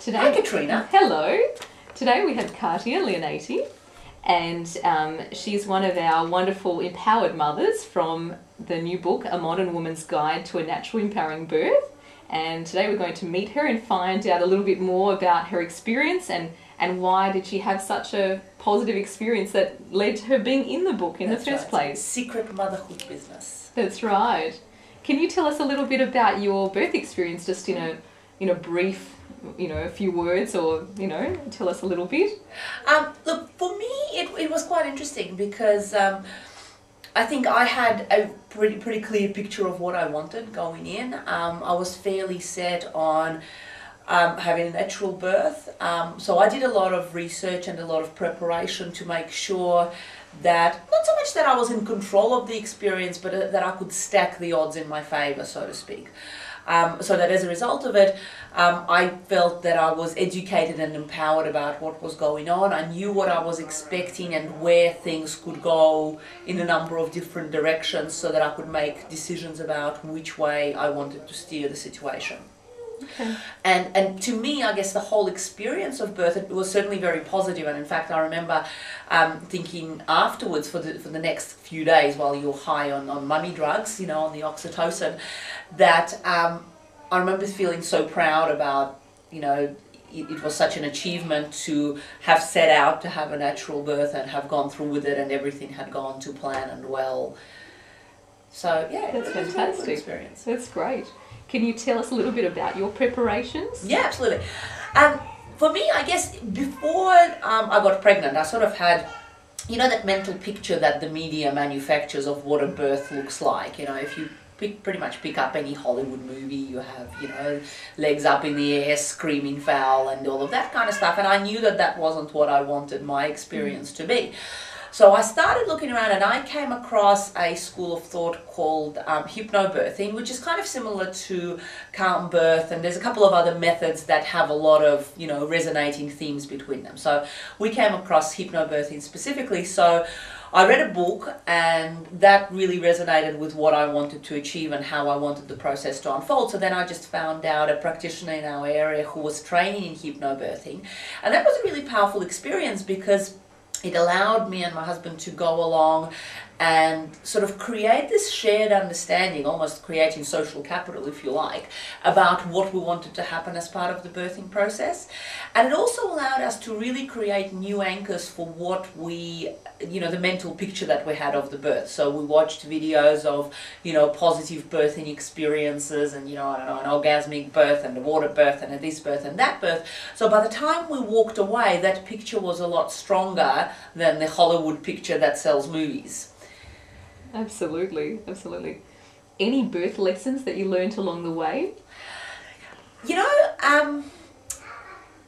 Today, Hi, Katrina. Hello. Today we have Katia Leonati, and she's one of our wonderful empowered mothers from the new book, A Modern Woman's Guide to a Natural Empowering Birth. And today we're going to meet her and find out a little bit more about her experience and why did she have such a positive experience that led to her being in the book in the first place. Secret motherhood business. That's right. Can you tell us a little bit about your birth experience, just in a brief, a few words, or tell us a little bit? Look, for me, it was quite interesting because I think I had a pretty clear picture of what I wanted going in. I was fairly set on having a natural birth, so I did a lot of research and a lot of preparation to make sure that, not so much that I was in control of the experience, but that I could stack the odds in my favor, so to speak. So that as a result of it, I felt that I was educated and empowered about what was going on. I knew what I was expecting and where things could go in a number of different directions so that I could make decisions about which way I wanted to steer the situation. Okay. And to me, I guess the whole experience of birth, it was certainly very positive. And in fact, I remember thinking afterwards for the next few days while you're high on mummy drugs, on the oxytocin, that I remember feeling so proud about, it was such an achievement to have set out to have a natural birth and have gone through with it, and everything had gone to plan and well. So yeah, that's fantastic. It was a good experience. That's great. Can you tell us a little bit about your preparations? Yeah, absolutely. For me, I guess before I got pregnant, I sort of had, that mental picture that the media manufactures of what a birth looks like. If you pretty much pick up any Hollywood movie, you have, legs up in the air, screaming foul and all of that kind of stuff. And I knew that that wasn't what I wanted my experience to be. So I started looking around and I came across a school of thought called hypnobirthing, which is kind of similar to calm birth, and there's a couple of other methods that have a lot of, resonating themes between them. So we came across hypnobirthing specifically, so I read a book and that really resonated with what I wanted to achieve and how I wanted the process to unfold. So then I just found out a practitioner in our area who was training in hypnobirthing, and that was a really powerful experience because it allowed me and my husband to go along and sort of create this shared understanding, almost creating social capital, if you like, about what we wanted to happen as part of the birthing process. And it also allowed us to really create new anchors for what we, the mental picture that we had of the birth. So we watched videos of, positive birthing experiences and, an orgasmic birth and a water birth and a this birth and that birth. So by the time we walked away, that picture was a lot stronger than the Hollywood picture that sells movies. Absolutely, absolutely. Any birth lessons that you learned along the way?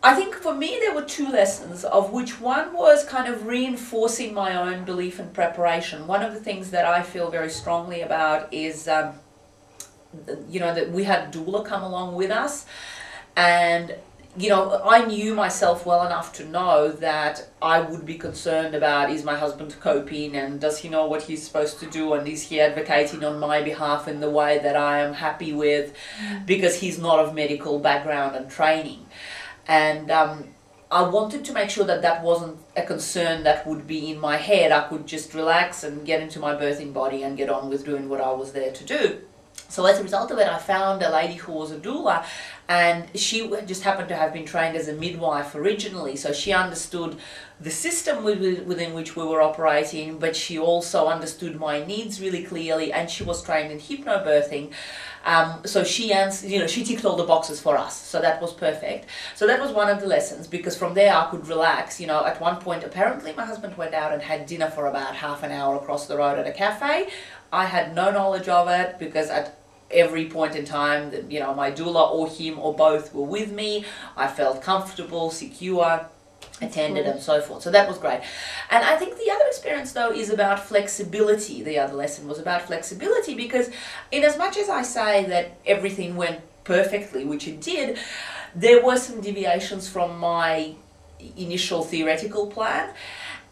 I think for me there were two lessons, of which one was kind of reinforcing my own belief and preparation. One of the things that I feel very strongly about is, that we had doula come along with us, and I knew myself well enough to know that I would be concerned about, is my husband coping and does he know what he's supposed to do, and is he advocating on my behalf in the way that I am happy with, because he's not of medical background and training. And I wanted to make sure that that wasn't a concern that would be in my head. I could just relax and get into my birthing body and get on with doing what I was there to do. So as a result of it, I found a lady who was a doula, and she just happened to have been trained as a midwife originally, so she understood the system within which we were operating, but she also understood my needs really clearly, and she was trained in hypnobirthing. So she answered, she ticked all the boxes for us, so that was perfect. So that was one of the lessons, because from there I could relax. At one point apparently my husband went out and had dinner for about half an hour across the road at a cafe. I had no knowledge of it because at every point in time that, my doula or him or both were with me, I felt comfortable, secure, attended and so forth. So that was great. And I think the other experience though is about flexibility. The other lesson was about flexibility, because in as much as I say that everything went perfectly, which it did, there were some deviations from my initial theoretical plan.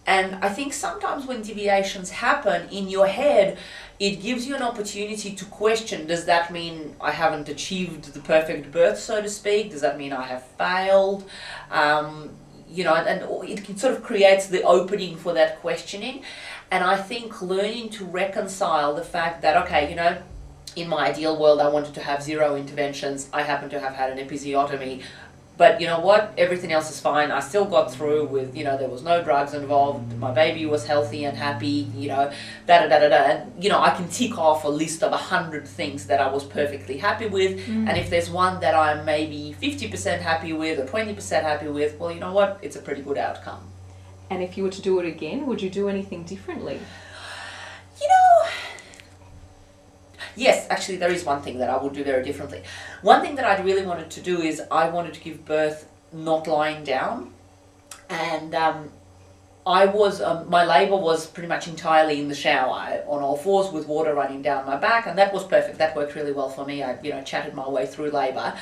And I think sometimes when deviations happen in your head, it gives you an opportunity to question, does that mean I haven't achieved the perfect birth, so to speak? Does that mean I have failed? You know, and it sort of creates the opening for that questioning. And I think learning to reconcile the fact that, okay, you know, in my ideal world, I wanted to have 0 interventions. I happen to have had an episiotomy. But you know what? Everything else is fine. I still got through with, you know, there was no drugs involved. My baby was healthy and happy, you know, da-da-da-da-da. And, you know, I can tick off a list of 100 things that I was perfectly happy with. And if there's one that I'm maybe 50% happy with or 20% happy with, well, you know what? It's a pretty good outcome. And if you were to do it again, would you do anything differently? You know, yes, actually there is one thing that I would do very differently. One thing that I really wanted to do is I wanted to give birth not lying down. And I was, my labour was pretty much entirely in the shower on all fours with water running down my back, and that was perfect. That worked really well for me. I, you know, chatted my way through labour.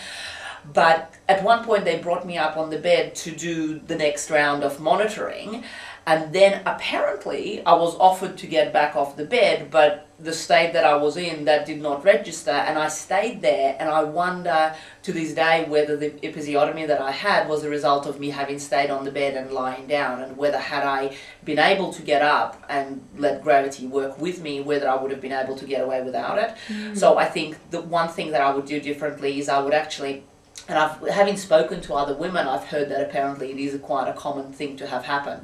But at one point they brought me up on the bed to do the next round of monitoring, and then apparently I was offered to get back off the bed, but the state that I was in, that did not register, and I stayed there. And I wonder to this day whether the episiotomy that I had was a result of me having stayed on the bed and lying down, and whether had I been able to get up and let gravity work with me, whether I would have been able to get away without it. So I think the one thing that I would do differently is I would actually, and having spoken to other women, I've heard that apparently it is quite a common thing to have happen.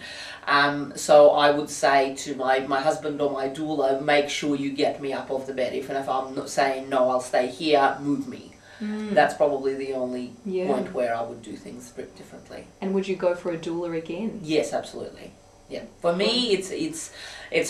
So I would say to my husband or my doula, make sure you get me up off the bed. Even if I'm not saying, no, I'll stay here, move me. That's probably the only point where I would do things a bit differently. And would you go for a doula again? Yes, absolutely. Yeah, for me, it's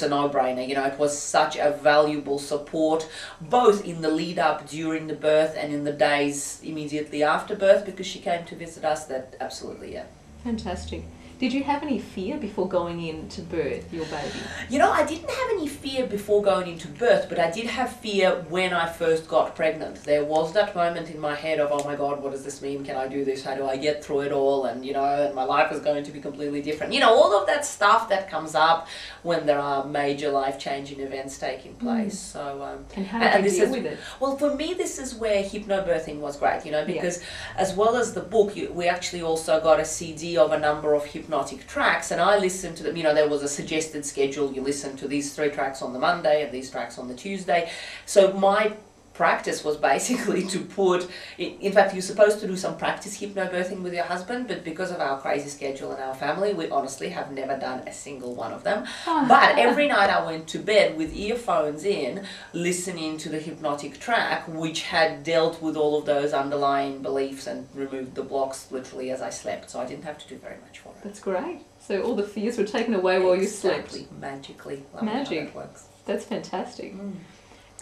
a no-brainer. You know, it was such a valuable support, both in the lead up during the birth and in the days immediately after birth, because she came to visit us. That absolutely, yeah. Fantastic. Did you have any fear before going in to birth your baby? You know, I didn't have any fear before going into birth, but I did have fear when I first got pregnant. There was that moment in my head of, oh my God, what does this mean? Can I do this? How do I get through it all? And, you know, and my life is going to be completely different. You know, all of that stuff that comes up when there are major life-changing events taking place. So, and how did you deal with it? Well, for me, this is where hypnobirthing was great, you know, because as well as the book, we actually also got a CD of a number of hypnotic tracks, and I listened to them. You know, there was a suggested schedule. You listen to these 3 tracks on the Monday and these tracks on the Tuesday. So my practice was basically to put, in fact, you're supposed to do some practice hypnobirthing with your husband, but because of our crazy schedule in our family, we honestly have never done a single one of them. But every night I went to bed with earphones in, listening to the hypnotic track, which had dealt with all of those underlying beliefs and removed the blocks literally as I slept. So I didn't have to do very much for it. That's great. So all the fears were taken away while you slept. Magically. Magic. How that works. That's fantastic.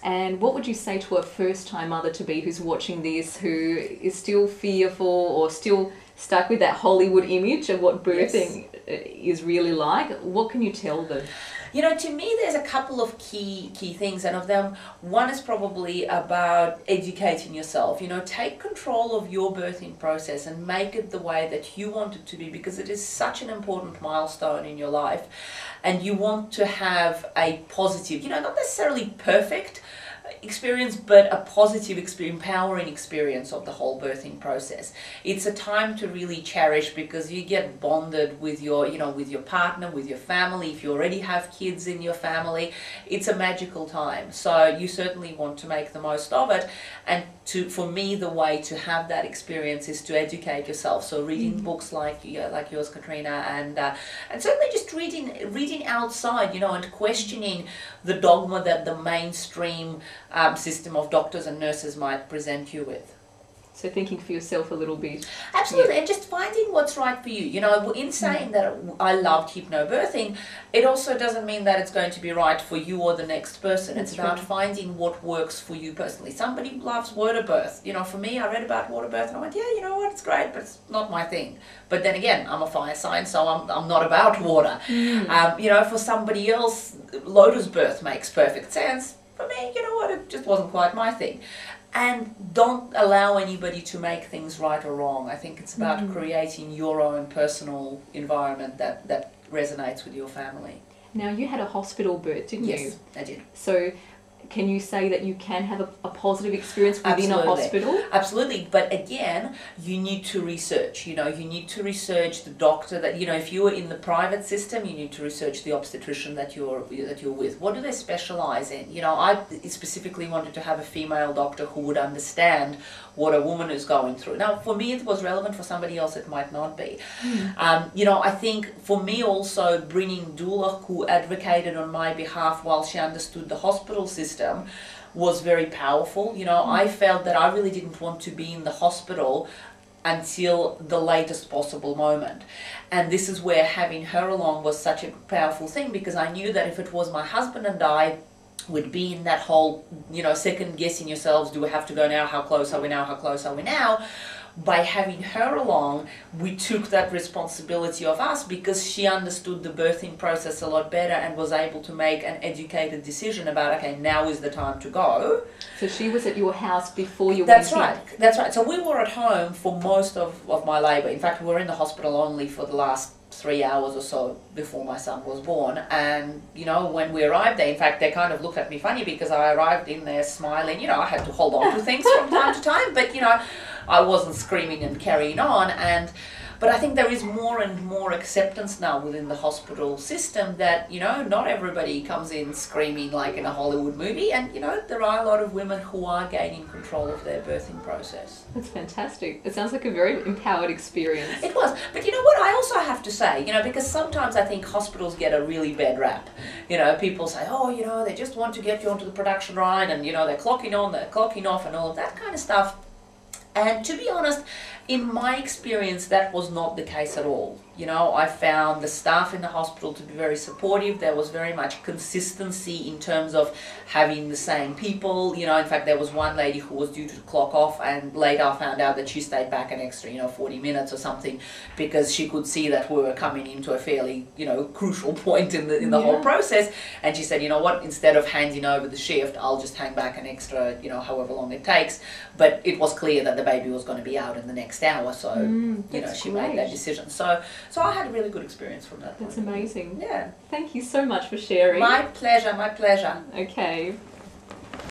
And what would you say to a first-time mother-to-be who's watching this, who is still fearful or still stuck with that Hollywood image of what birthing is really like? What can you tell them? You know, to me, there's a couple of key things, and of them, one is probably about educating yourself. You know, take control of your birthing process and make it the way that you want it to be, because it is such an important milestone in your life, and you want to have a positive, you know, not necessarily perfect experience, but a positive experience, empowering experience of the whole birthing process. It's a time to really cherish, because you get bonded with your, you know, with your partner, with your family. If you already have kids in your family, it's a magical time. So you certainly want to make the most of it. And for me, the way to have that experience is to educate yourself. So reading books like yours, Katrina, and certainly just reading outside, you know, and questioning the dogma that the mainstream system of doctors and nurses might present you with. So thinking for yourself a little bit. Absolutely, and just finding what's right for you. You know, in saying that I loved hypnobirthing, it also doesn't mean that it's going to be right for you or the next person. It's about finding what works for you personally. Somebody loves water birth. You know, for me, I read about water birth and I went, yeah, you know what, it's great, but it's not my thing. But then again, I'm a fire sign, so I'm not about water. You know, for somebody else, lotus birth makes perfect sense. For me, you know what, it just wasn't quite my thing. And don't allow anybody to make things right or wrong. I think it's about creating your own personal environment that resonates with your family. Now, you had a hospital birth, didn't you? Yes, I did. So can you say that you can have a positive experience within a hospital? Absolutely, but again, you need to research. You need to research the doctor that, if you are in the private system, you need to research the obstetrician that you're with. What do they specialize in? I specifically wanted to have a female doctor who would understand what a woman is going through. Now, for me, it was relevant. For somebody else, it might not be. I think for me also, bringing doula who advocated on my behalf while she understood the hospital system was very powerful. I felt that I really didn't want to be in the hospital until the latest possible moment. And this is where having her along was such a powerful thing, because I knew that if it was my husband and I would be in that whole, second guessing yourselves, do we have to go now, how close are we now, how close are we now? By having her along, we took that responsibility of us, because she understood the birthing process a lot better and was able to make an educated decision about, okay, now is the time to go. So she was at your house before you went in? That's right. So we were at home for most of my labour. In fact, we were in the hospital only for the last 3 hours or so before my son was born. And when we arrived there, in fact, they kind of looked at me funny, because I arrived in there smiling. I had to hold on to things from time to time, but I wasn't screaming and carrying on. But I think there is more and more acceptance now within the hospital system that, not everybody comes in screaming like in a Hollywood movie. And, there are a lot of women who are gaining control of their birthing process. That's fantastic. It sounds like a very empowered experience. It was. But you know what I also have to say, because sometimes I think hospitals get a really bad rap. People say, oh, they just want to get you onto the production line, and, they're clocking on, they're clocking off, and all of that kind of stuff. And to be honest, in my experience, that was not the case at all. I found the staff in the hospital to be very supportive. There was very much consistency in terms of having the same people. In fact, there was one lady who was due to clock off, and later I found out that she stayed back an extra, 40 minutes or something, because she could see that we were coming into a fairly, crucial point in the whole process. And she said, you know what, instead of handing over the shift, I'll just hang back an extra, however long it takes. But it was clear that the baby was going to be out in the next hour, so, she made that decision. So I had a really good experience from that. That's amazing. Yeah. Thank you so much for sharing. My pleasure, my pleasure. Okay.